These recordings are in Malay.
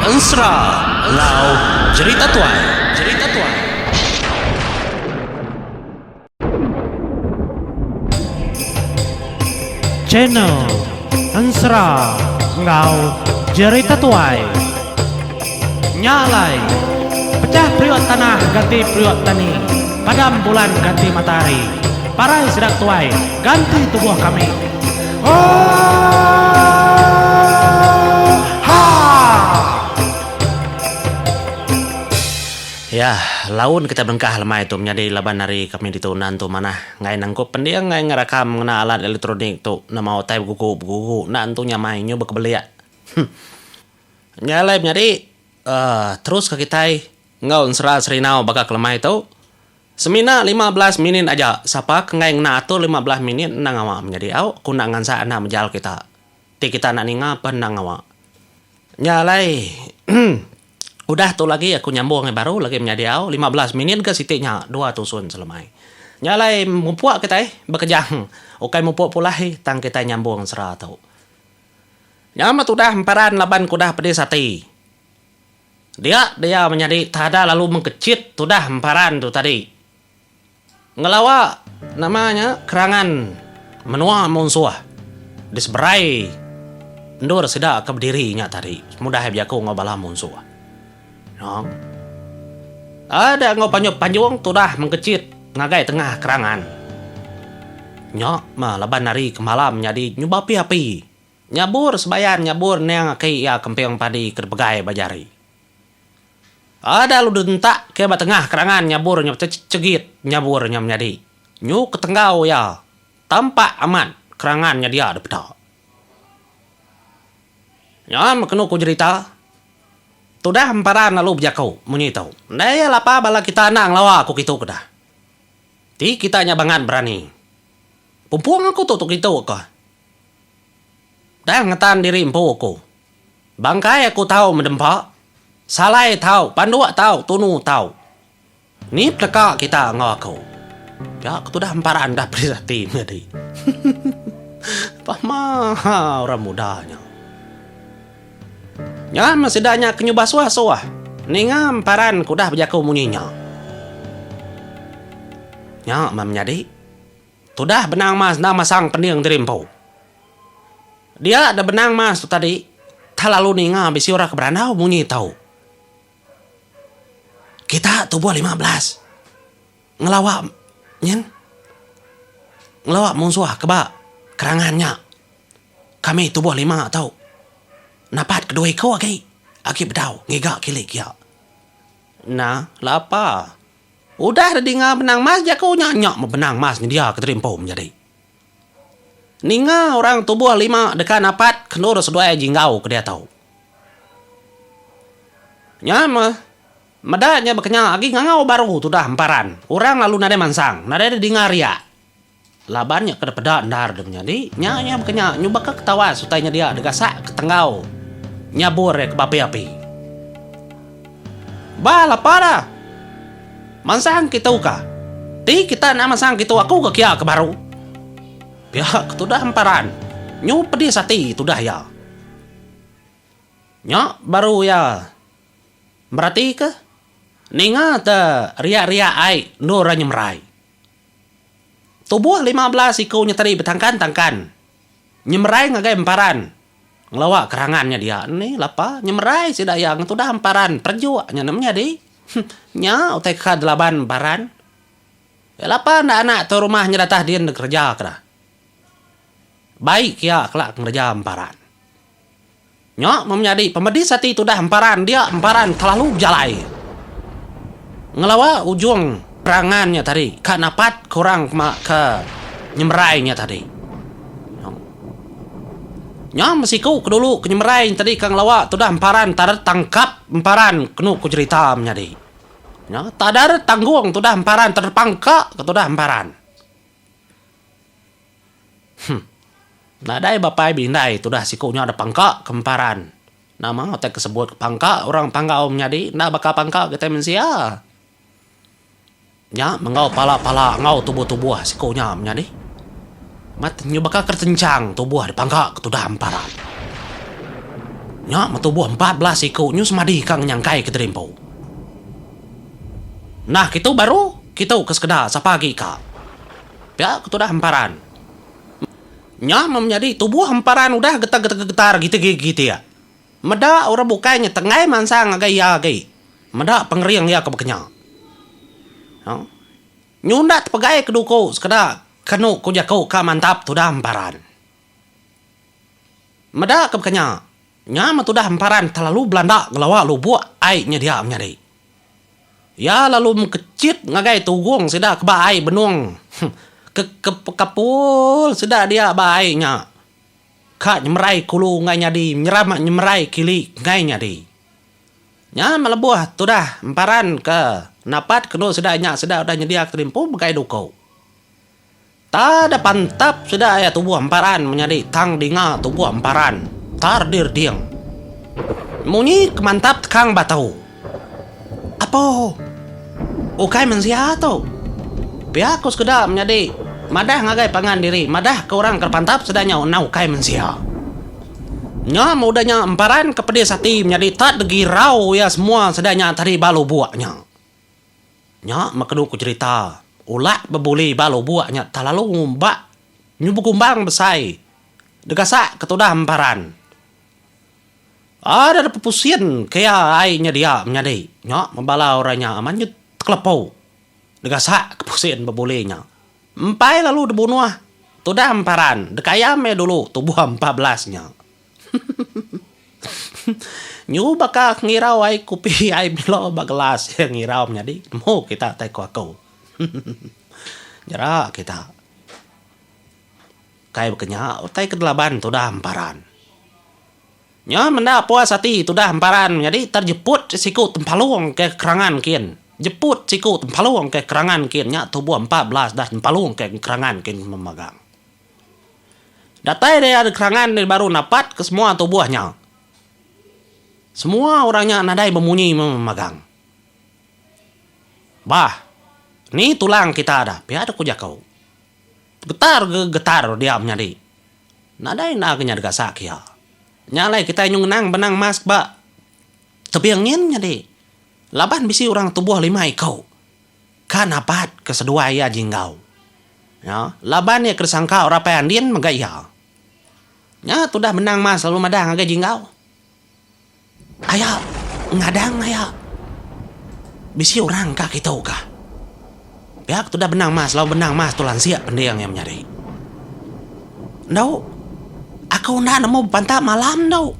Ensra Lau Cerita Tuai. Cerita Tuai. Channel Ensra Ngau Cerita Tuai. Nyalai pecah priok tanah ganti priok tani, padam bulan ganti matahari, parai sedang tuai ganti tubuh kami. Ya, laun kita bengkah lemah itu menjadi laban hari kami ditunan tu mana ngai nangkop pendiang ngai ngerakam ngena alat elektronik tu nama otai gugu nak tu nyamai nyu bekebelia. Nyalai menjadi terus ke kita ngau ensra serinau bakal lemah itu semina 15 minit aja sapa ngai ngena atur 15 minit nang awak menjadi au kunang ngansa anak menjal kita ti kita nak ninga nang awak nyalai. Udah tu lagi aku nyambung yang baru lagi menjadi au 15 minit ke sitiknya 2 tusun selemai. Nyalai mupuak kita bekejang. Okai mupuak pula tang kita nyambung serah tau. Nyama tu dah emparan laban kudah pedis hati. Dia menjadi tada lalu mengkecit tu dah emparan tu tadi. Ngelawa namanya kerangan menua monsuah. Disberai. Ndur sedak ke berdirinya tadi. Mudah biaku ngobalah monsuah. No. Ada ngau panjung tu dah mengkecit ngagai tengah kerangan. Nyok mah laban hari ke malam jadi nyubapi api. Nyabur sebayan nyabur neang kai ya kempeong padi kerbegai bajari. Ada lu dentak ke tengah kerangan nyabur cegit nyaburnya menjadi. Nyu ketenggau ya. Tampak aman kerangannya dia ada pedak. Nyam kenu ku cerita. Tudah emparan lalu berjakau, munyi tahu. Naya lapa bala kita nang lawa aku gitu kedah. Ti kita nyabangan berani. Pumpuang aku tuh gitu kah. Dah ngetan diri empu aku. Bangkai aku tahu mendempak. Salai tahu, panduak tahu, tunu tahu. Ni pleka kita ngau aku. Ya aku tuh dah emparan dah berisati medi. Pamah orang mudanya. Ya masih banyak kenyubah suah-suah. Ningam paran kudah berjaku munyinya. Ya menjadi. Tudah benang mas nama sang pendiang dirimpu. Dia ada benang mas tu tadi. Tak lalu ninga bisi orang keberanau munyi tahu. Kita tubuh 15. Ngelawak. Nyen. Ngelawak musuh kebak. Kerangannya. Kami tubuh 5 tahu. Napat kedua kau lagi. Aki bedau. Ngigak kilik ya. Nah, lapa. Udah ada dengar benang mas. Jaku nyanyak benang mas ni dia keterimpo menjadi. Ninga orang tubuh 5 dekat napat. Kenur sedua jinggau ke dia tahu. Nyama. Medanya berkenyang lagi ngangau baru tu dah emparan. Orang lalu nade mansang. Nade dengar ya. Labannya kena pedak ndar dia menjadi. Nyanya berkenyang. Nyuba ke ketawa. Sutainya dia degasak ketenggau. Nyabur ya ke api-api. Bala pada. Mansang kita uka. Ti kita nak mansang kita aku ke kia ke baru. Pihak tu dah emparan. Nyu pedih hati tu dah ya. Nyok baru ya. Berarti ke? Ninga te ria-ria ai nura nyemrai. Tubuh 15 ikunya tadi betangkan-tangkan. Nyemrai ngagai emparan. Ngelawak kerangannya dia. Nih lapa nyemerai si dayang itu dah emparan. Perjuaknya namanya di. Nya utai ke 8 emparan. Ya lapa anak-anak tu rumahnya datah dia kerja kena. Baik ya kelak kerja emparan. Nyok menjadi pemedis hati itu dah emparan. Dia emparan terlalu jalai. Ngelawak ujung kerangannya tadi. Kak napat kurang ke nyemerainya tadi. Nyam mesiku kedulu kenyemerai tadi kang lawak tu dah emparan tadar tangkap emparan kenu ku cerita menjadi. Ya tadar tanggung tu dah emparan terpangka tu dah emparan. Nadai bapai bindai tu dah sikunya ada pangka kemparan. Nama otak kesebut pangka orang pangkau menjadi nak bakal pangka kita mensia. Ya mengau pala-pala ngau tubuh-tubuh sikunya menjadi. Mat nyu bakal kertencang tubuh di pangkak tu dah emparan. Nya matubuh 14 siku nyu semadi kang nyangkai ke terimpo. Nah gitu baru kita kesekeda sapagi ka. Ya kita dah hamparan. Nya menjadi tubuh hamparan udah getar gitu ya. Meda orang bukanya tengah mansang agai ya agai. Meda pengeriang ya kebeknya. Nyundat pegai keduko sekeda kanu kujako ka mantap tu dah hamparan. Meda kebeknya. Nya matudah hamparan terlalu Belanda ngelawa lu buat airnya dia menjadi. Ya lalu mengkecit ngagai tugung sudah keba air benung. Kapul sudah dia baiknya. Kak nyemerai kulu ngai nyadi menyerama nyemerai kili ngai nyadi. Nya melebuh tu dah hamparan ke napat kenu sudah udah nyedia kerimpu bekai duko. Tak ada pantap sudah ya tubuh hamparan menjadi tang dinga tubuh hamparan. Tardir diang. Munyi kemantap kang batau. Apa? Ukai mensia tu. Pihak kus kedap menjadi madah ngagai pangan diri, madah ke orang kerpantap sedanya nau kai mensia. Nya mudanya emparan ke pedis hati menjadi tak degi rau ya semua sedanya tadi balu buaknya. Nya makedu ku cerita. Ulak bebuli balu buaknya talalu ngumbak nyubu kumbang besai. Degasak ketudah emparan. Ada pepusian kaya airnya dia menjadi. Nya membala orangnya aman nyut kelepau. Degasak kepusian bebulenya. Empai lalu debunuah. Tudah emparan. Dekayame dulu tubuh 14-nya. Nyu baka ngirau ai kupi ai bilo bagelas yang ngirau menjadi. Mau kita teko aku. Jarak kita. Kai bekenya utai kedelaban tudah emparan. Nya menda puas hati tudah hamparan jadi terjeput siku tempaluang ke kerangan kian. Jeput siku tempaluang ke kerangan kian nya tubuh 14 dah tempaluang ke kerangan kian memegang. Datai dia ada kerangan dari baru napat ke semua tubuhnya. Semua orangnya nadai memunyi memegang. Bah, ni tulang kita ada. Pihak ada kujak kau. Getar dia menjadi. Nadai naganya degasak ya. Nyalai kita nyung nang benang mas ba. Tapi yang nyen nyadi. Laban bisi orang tubuh 5 ikau. Kan apat kesedua ya jinggau. Ya, laban ya kersangka ora pandien megaya. Nya tudah benang mas lalu madang agak jinggau. Aya ngadang aya. Bisi orang kah kita kah. Pihak tudah benang mas lalu benang mas tulan siap pendiang yang nyari. Ndau aku nak mau pantap malam tau.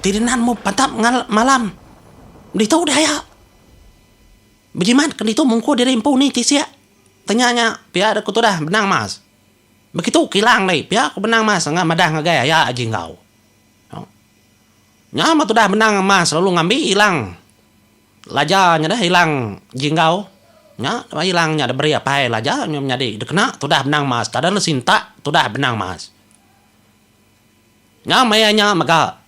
Tidak mau pantap malam. Dito dah ya. Bejiman kan itu mungku dari impu ni tisia. Tanyanya, pihak aku tu dah benang mas. Begitu kilang deh, pihak aku benang mas enggak madah ngagaya ya aji ngau. Nyama tu dah benang mas lalu ngambil hilang. Lajanya dah hilang jinggau. Nya hilangnya ada beri apa laja nyom nyadi dekena tu dah benang mas tada lesinta tu dah benang mas. Nya mayanya maga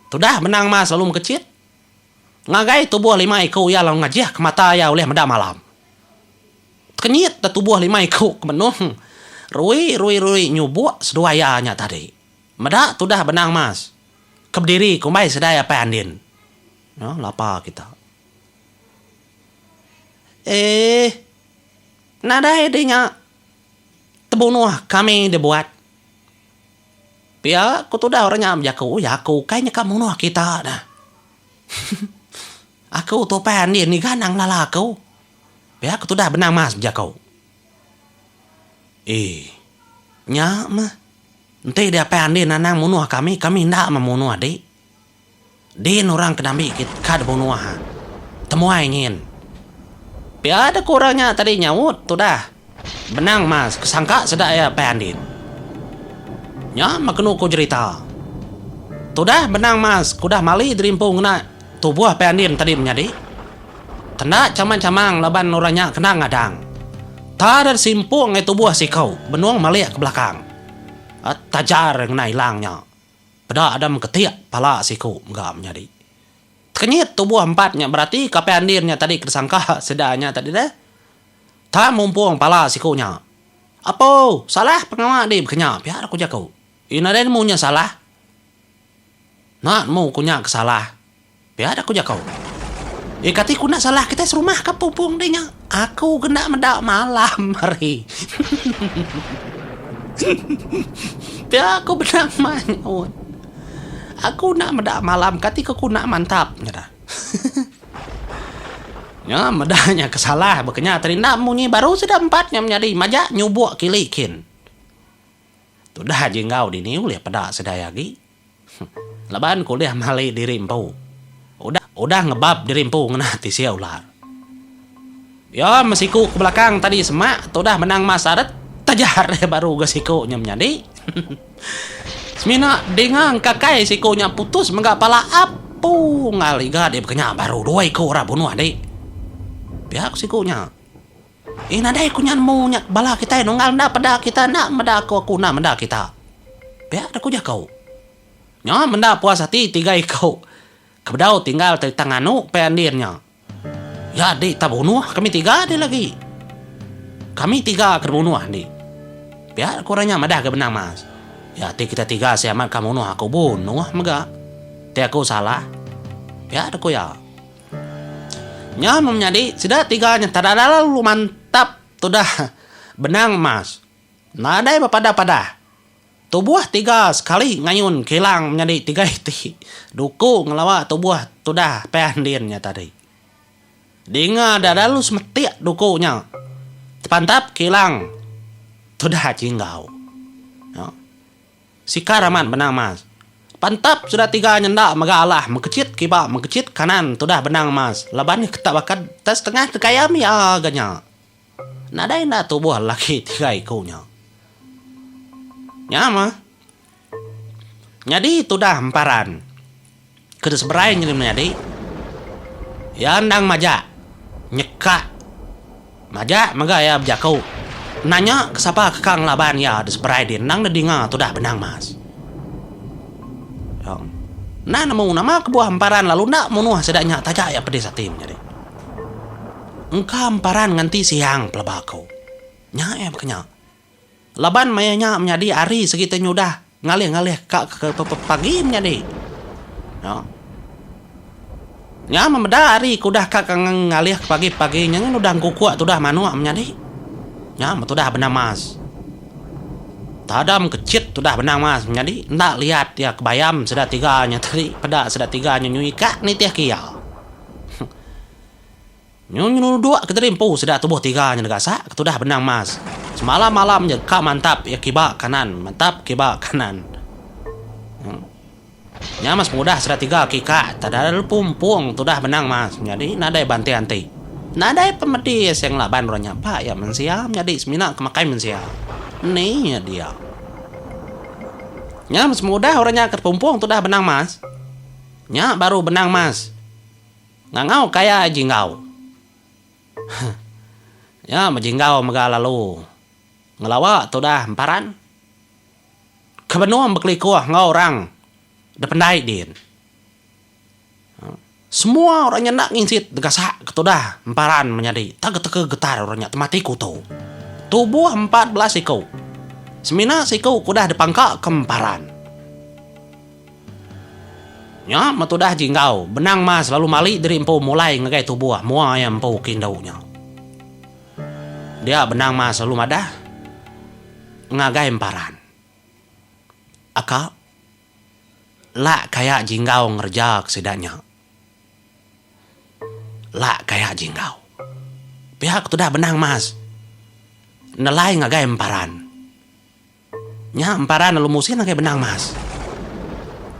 tu dah benang mas lalu mekecit. Ngagai tubuh 5 ikau ya lalu ngajih ke mata ya oleh meda malam. Kenyit dah tubuh 5 ikau ke menung. Rui nyubuk seduayanya tadi. Meda tu dah benang mas. Keberdiri kumbai sedaya pandin. Ya lapa kita. Nada idenya terbunuh kami dibuat. Pia aku tu dah orangnya menjaku, ya aku kayaknya kamu nuh kita dah. Aku tu pandin ni kan ang lala aku. Pia aku tu dah benang mas menjaku. Nya mah. Nanti dia pandin nanang munuh kami ndak memunuh adik. Din orang kenambi kita bunuh ha. Temuai ingin. Pia ada kurangnya tadi nyawut tu dah. Benang mas kesangka sedak ya pandin. Nya makenu ku cerita. Tu dah benang mas kudah mali derimpung na tubuh pandin tadi menjadi. Tanda camang-camang laban orangnya kena ngadang. Tada simpung ngai tubuh si kau benuang malik ke belakang. Tajar yang nailangnya. Pada adam ketiak pala si kau enggak menjadi. Kenyit tubuh 4-nya berarti kapandirnya tadi kesangka sedanya tadi dah. Tak mumpung pala sikunya. Apa? Salah pengawak di bekenya. Biar aku jago. Ina den munya salah. Nak mau kunya kesalah. Biar aku jakau. Kati ku nak salah kita serumah ke pumpung dia. Aku kena mendak malam hari. Biar aku benang manyun. Aku nak mendak malam kati ku nak mantap. Ya, medahnya kesalah. Bekenya terindak munyi baru sudah 4 menjadi majak nyubuk kilikin. Tudah jenggau di niu lihat pada sedayagi. Laban kuliah mali di rimpu. Udah ngebab di rimpu ngena tisia ular. Ya mesiku ke belakang tadi semak. Tudah menang masaret. Tajar baru ke siku menjadi. Semina dengan kakai sikunya putus menggak pala apu. Ngaliga dia bekenya baru 2 iku ora bunuh adik. Pihak sikunya. Nadai kunyan mo nyak bala kita nunggal na pada kita na meda aku na meda kita. Pihak aku jakau. Nya menda puas hati 3 ikau. Kebedau tinggal dari tanganu pendirnya. Ya di tabunuh kami 3 ada lagi. Kami 3 kerbunuh di. Pihak aku ranya meda ke benang mas. Ya ti kita 3 siamat kamu nuh aku bunuh mega. Ti aku salah. Pihak aku ya. Nya menjadi sudah 3 tada lalu mantap sudah benang emas. Nadai pada tubuh 3 sekali ngayun kilang menjadi 3 iti. Duku ngelawa tubuh sudah pendirnya tadi. Dinga dada lu semetik dukunya. Pantap kilang sudah jinggau. Ya. Sikaraman benang emas. Pantap sudah 3 nyendak magalah mengkecit kiba mengkecit kanan sudah benang emas. Laban ketak bakat tas tengah tekayami aganya. Nadai na tubuh laki 3 ikunya. Nyama. Nyadi sudah emparan. Kedes berai nyirim nyadi. Ya ndang maja. Nyekak. Maja maga ya bejakau. Nanya kesapa kekang laban ya des berai din nang dedinga sudah benang emas. Nah namu nama kebuah emparan lalu nak munuh sedaknya tajak ya pedis hati menjadi. Engkau emparan nganti siang pelabakau. Nya ya bekenya. Laban mayanya menjadi hari segitu nyudah ngalih-ngalih ke pagi menjadi. Ya. Nya memeda hari kudah kak ngalih pagi-paginya udah kukuak tudah manu menjadi. Nya tudah benang mas. Tadam kecit sudah benang mas menjadi ndak lihat ya kebayam sudah 3 tadi pada sudah 3 nyui kak ni tiah kia. Nyuy 2 keterimpu sudah tubuh 3 negasa sudah benang mas. Semalam malam kak mantap ya kiba kanan mantap kiba kanan. Nya mas mudah sudah 3 kika tada pumpung sudah benang mas menjadi nadai banti-anti. Nadai pemedis yang laban orangnya pak ya mensiam jadi semina kemakai mensiam. Nih ya dia. Nya mas mudah orangnya kerpumpung sudah benang mas. Nya baru benang mas. Ngangau kayak jinggau. Ya majinggau mega lalu. Ngelawa sudah emparan. Kebenuan beklikuah ngau orang. Dependai din. Semua orangnya nak nginsit degasak ketudah emparan menjadi tege-tege getar orangnya tematiku tuh. Tubuh 14 siku. Semina siku kudah dipangka kemparan. Nya matudah jinggau. Benang mas lalu mali dari empu mulai ngegai tubuh. Mua yang empu kindaunya. Dia benang mas lalu madah. Ngagai emparan. Aka. Lah kayak jinggau ngerjak sedaknya. Lah kayak jinggau. Pihak tudah benang mas. Nelai ngagai emparan. Nya emparan lalu musim ngagai benang mas.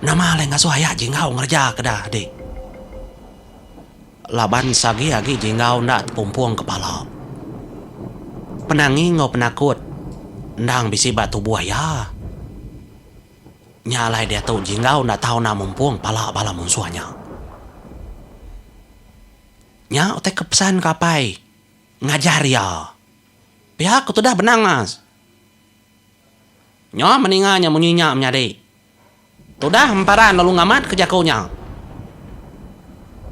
Nama lain ngasuh ayak jinggau ngerja kedah dek. Laban sagi agi jinggau ndak pumpuang kepala. Penangi ngau penakut. Ndang bisi batu buaya. Nyalai dia tahu jinggau ndak tahu na mumpuang pala musuhnya. Nya otek kepesan kapai. Ngajar ya. Pihak tu dah benang mas. Nya meninganya munyinya menjadi. Tudah emparan lalu ngamat ke jakunya.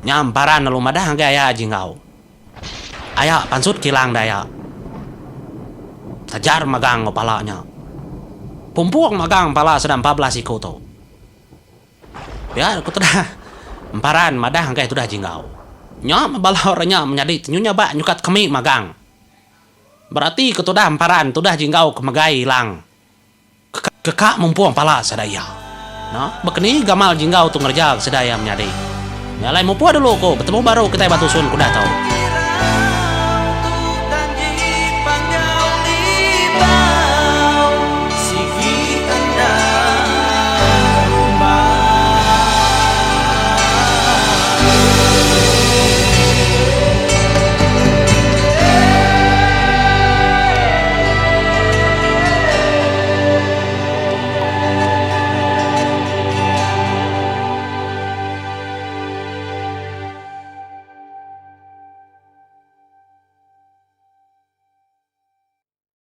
Nya emparan lalu madah gaya jinggau. Ayak pansut kilang daya. Tajar magang kepalanya. Pumpuang magang pala sedang 14 iku tu. Ya, aku tuh dah emparan madah angkai tu dah jinggau. Nya mabalau ranya menjadi nyunya ba nyukat kami magang. Berarti aku tuh dah emparan tu dah jinggau ke magai hilang. Kekak mumpuang pala sadaya. No, bekeni gamal jinggau tu ngerjag sedaya menjadi. Nyalai mumpu dulu ko, bertemu baru kita batu sun kuda tahu.